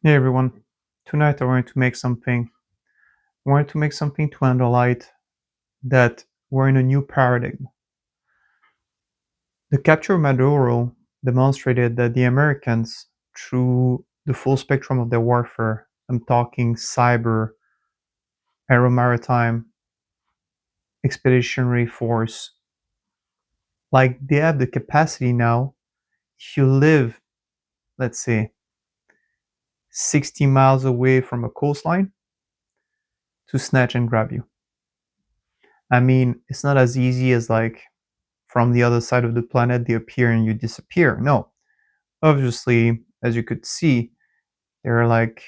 Hey everyone, tonight I wanted to make something to underlight that we're in a new paradigm. The capture of Maduro demonstrated that the Americans, through the full spectrum of their warfare, I'm talking cyber, aeromaritime, expeditionary force, like they have the capacity now, if you live, let's say, 60 miles away from a coastline, to snatch and grab you. I mean, it's not as easy as like from the other side of the planet, they appear and you disappear. No, obviously, as you could see, they're like,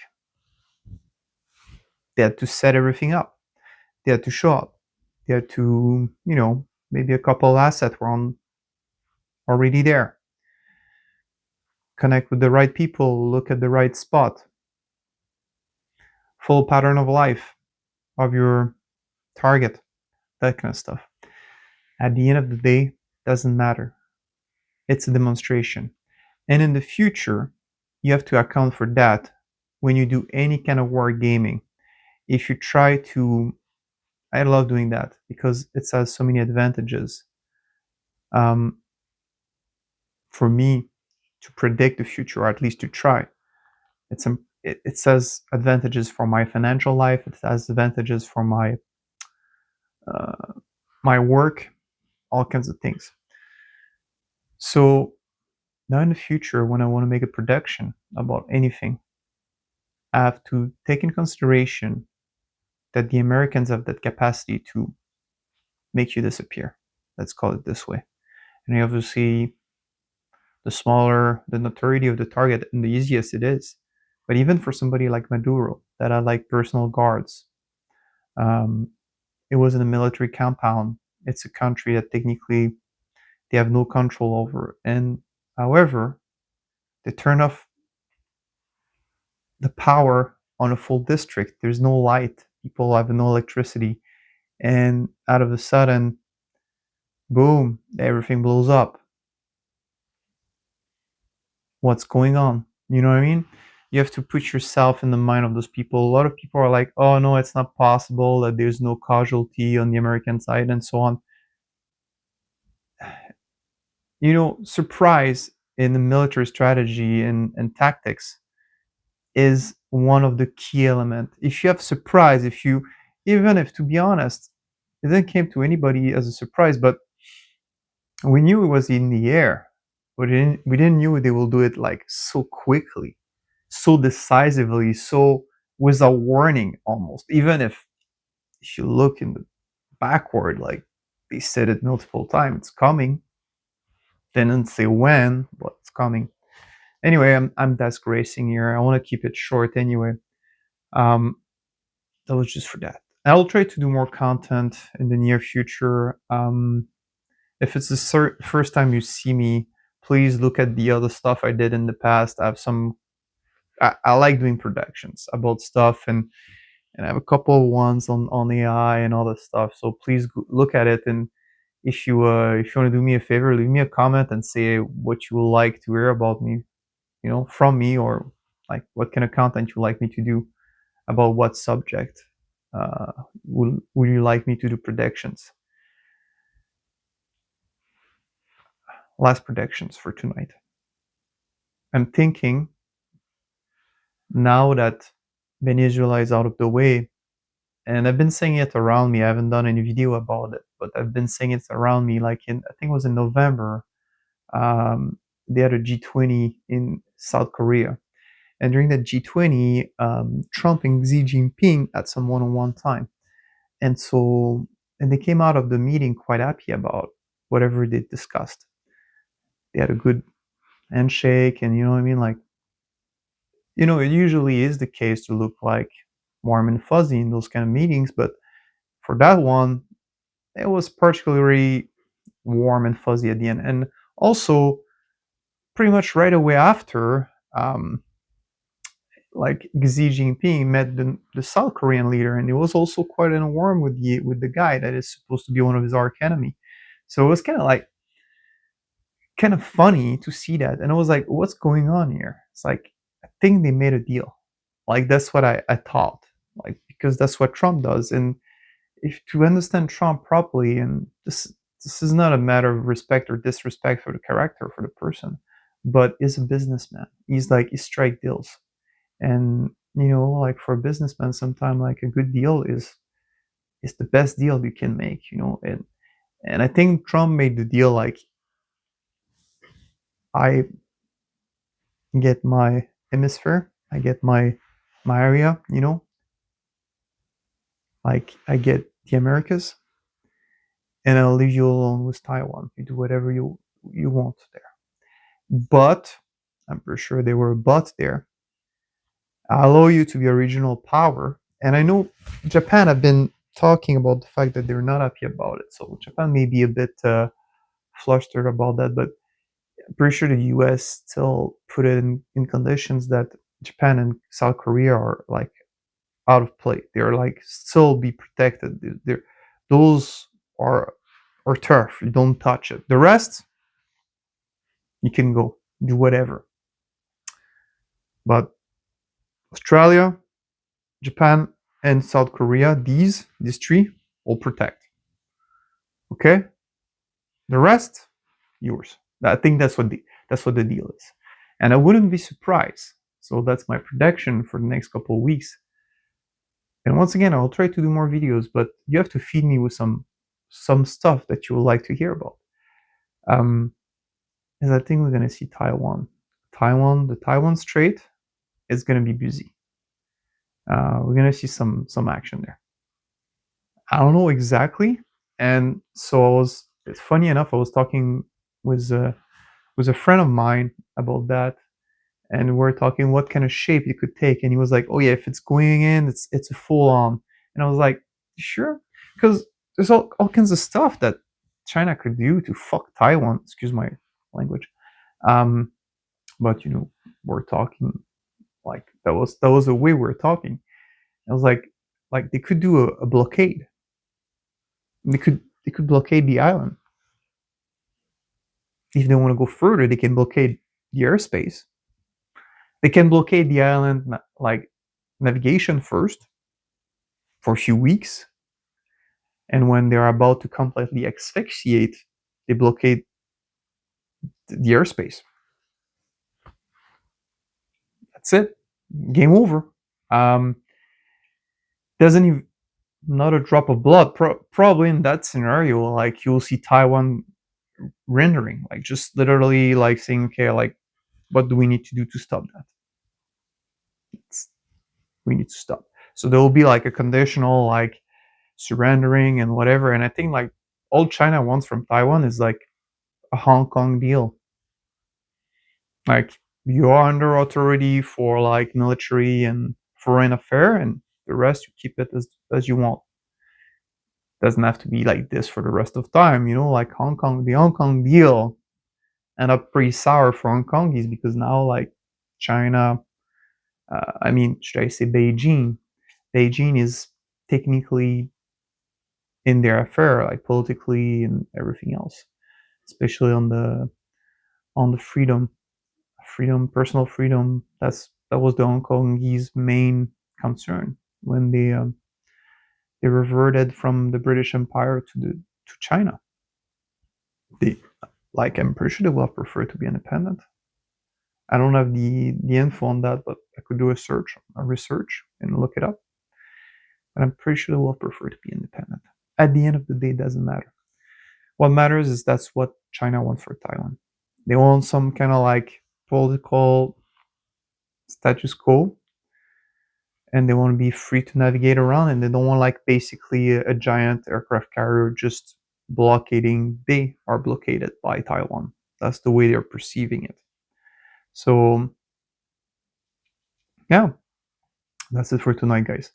they had to set everything up. They had to show up. They had to, maybe a couple of assets were already there. Connect with the right people, look at the right spot, full pattern of life of your target, that kind of stuff. At the end of the day, doesn't matter. It's a demonstration. And in the future, you have to account for that when you do any kind of war gaming. If you try to, I love doing that because it has so many advantages. Um, for me to predict the future, or at least to try, it says advantages for my financial life. It has advantages for uh, my work, all kinds of things. So now in the future, when I want to make a prediction about anything, I have to take in consideration that the Americans have that capacity to make you disappear. Let's call it this way. And obviously, the smaller the notoriety of the target and the easiest it is. But even for somebody like Maduro, that had like personal guards, um, it was in a military compound. It's a country that technically they have no control over. And however, they turn off the power on a full district. There's no light. People have no electricity. And out of a sudden, boom, everything blows up. What's going on? You know what I mean? You have to put yourself in the mind of those people. A lot of people are like, oh no, it's not possible that there's no casualty on the American side and so on. Surprise in the military strategy and tactics is one of the key elements. If you have surprise, even if to be honest, it didn't came to anybody as a surprise, but we knew it was in the air. We didn't knew they will do it like so quickly, so decisively, so without warning almost. Even if you look in the backward, like they said it multiple times, it's coming. They didn't say when, but it's coming. Anyway, I'm digressing here. I want to keep it short anyway. Um, that was just for that. I'll try to do more content in the near future. If it's the first time you see me, please look at the other stuff I did in the past. I have some. I like doing productions about stuff, and I have a couple of ones on AI and all that stuff. So please look at it. And if you want to do me a favor, leave me a comment and say what you would like to hear about me, from me, or like what kind of content you like me to do about what subject. Uh, would you like me to do predictions? Last predictions for tonight. I'm thinking now that Venezuela is out of the way, and I've been saying it around me. I haven't done any video about it, but I've been saying it around me. Like I think it was in November, they had a G20 in South Korea, and during that G20, Trump and Xi Jinping had some one-on-one time, and so and they came out of the meeting quite happy about whatever they discussed. They had a good handshake, and you know what I mean, like it usually is the case to look like warm and fuzzy in those kind of meetings, but for that one, it was particularly warm and fuzzy at the end. And also, pretty much right away after, like Xi Jinping met the South Korean leader, and it was also quite in a warm with the guy that is supposed to be one of his arch enemy. So it was kind of funny to see that, and I was like, "What's going on here?" It's like I think they made a deal. Like that's what I thought. Like because that's what Trump does. And if to understand Trump properly, and this is not a matter of respect or disrespect for the character for the person, but he's a businessman. He's like he strike deals, and like for a businessman, sometimes like a good deal is the best deal you can make. And I think Trump made the deal like I get my hemisphere, I get my area, like I get the Americas, and I'll leave you alone with Taiwan. You do whatever you want there. But I'm pretty sure there were but there. I allow you to be a regional power. And I know Japan have been talking about the fact that they're not happy about it. So Japan may be a bit flustered about that, but I'm pretty sure the US still put it in conditions that Japan and South Korea are like out of play. They're like still be protected. Those are turf. You don't touch it. The rest, you can go do whatever. But Australia, Japan, and South Korea, these three will protect. Okay, the rest, yours. I think that's what the deal is, and I wouldn't be surprised. So that's my prediction for the next couple of weeks. And once again, I'll try to do more videos, but you have to feed me with some stuff that you would like to hear about. Is I think we're gonna see Taiwan. The Taiwan Strait is gonna be busy. We're gonna see some action there. I don't know exactly, and so I was. It's funny enough. I was talking with a friend of mine about that, and we're talking what kind of shape it could take, and he was like, "Oh yeah, if it's going in, it's a full on." And I was like, "Sure," because there's all kinds of stuff that China could do to fuck Taiwan. Excuse my language. Um, but we're talking like that was the way we're talking. I was like they could do a blockade. They could blockade the island. If they want to go further, they can blockade the airspace. They can blockade the island like navigation first for a few weeks, and when they're about to completely asphyxiate, they blockade the airspace. That's it. Game over. Um, doesn't even not a drop of blood. Probably in that scenario, like you'll see Taiwan rendering, like just literally like saying, okay, like what do we need to do to stop that? We need to stop. So there will be like a conditional like surrendering and whatever. And I think like all China wants from Taiwan is like a Hong Kong deal. Like you are under authority for like military and foreign affair, and the rest you keep it as you want. Doesn't have to be like this for the rest of time, like the Hong Kong deal end up pretty sour for Hong Kongese because now like China, I mean, should I say Beijing? Beijing is technically in their affair, like politically and everything else, especially on the personal freedom. That was the Hong Kongese main concern when they reverted from the British Empire to China. They like I'm pretty sure they will prefer to be independent. I don't have the info on that, but I could do a research, and look it up. But I'm pretty sure they will prefer to be independent. At the end of the day, it doesn't matter. What matters is that's what China wants for Taiwan. They want some kind of like political status quo, and they want to be free to navigate around, and they don't want like basically a giant aircraft carrier just blockading. They are blockaded by Taiwan. That's the way they're perceiving it. So yeah, that's it for tonight, guys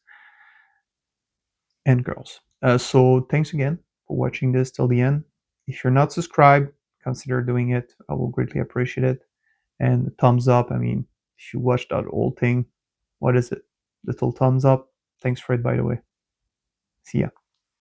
and girls. So thanks again for watching this till the end. If you're not subscribed, consider doing it. I will greatly appreciate it. And the thumbs up. I mean, if you watched that old thing, what is it? Little thumbs up. Thanks for it, by the way. See ya.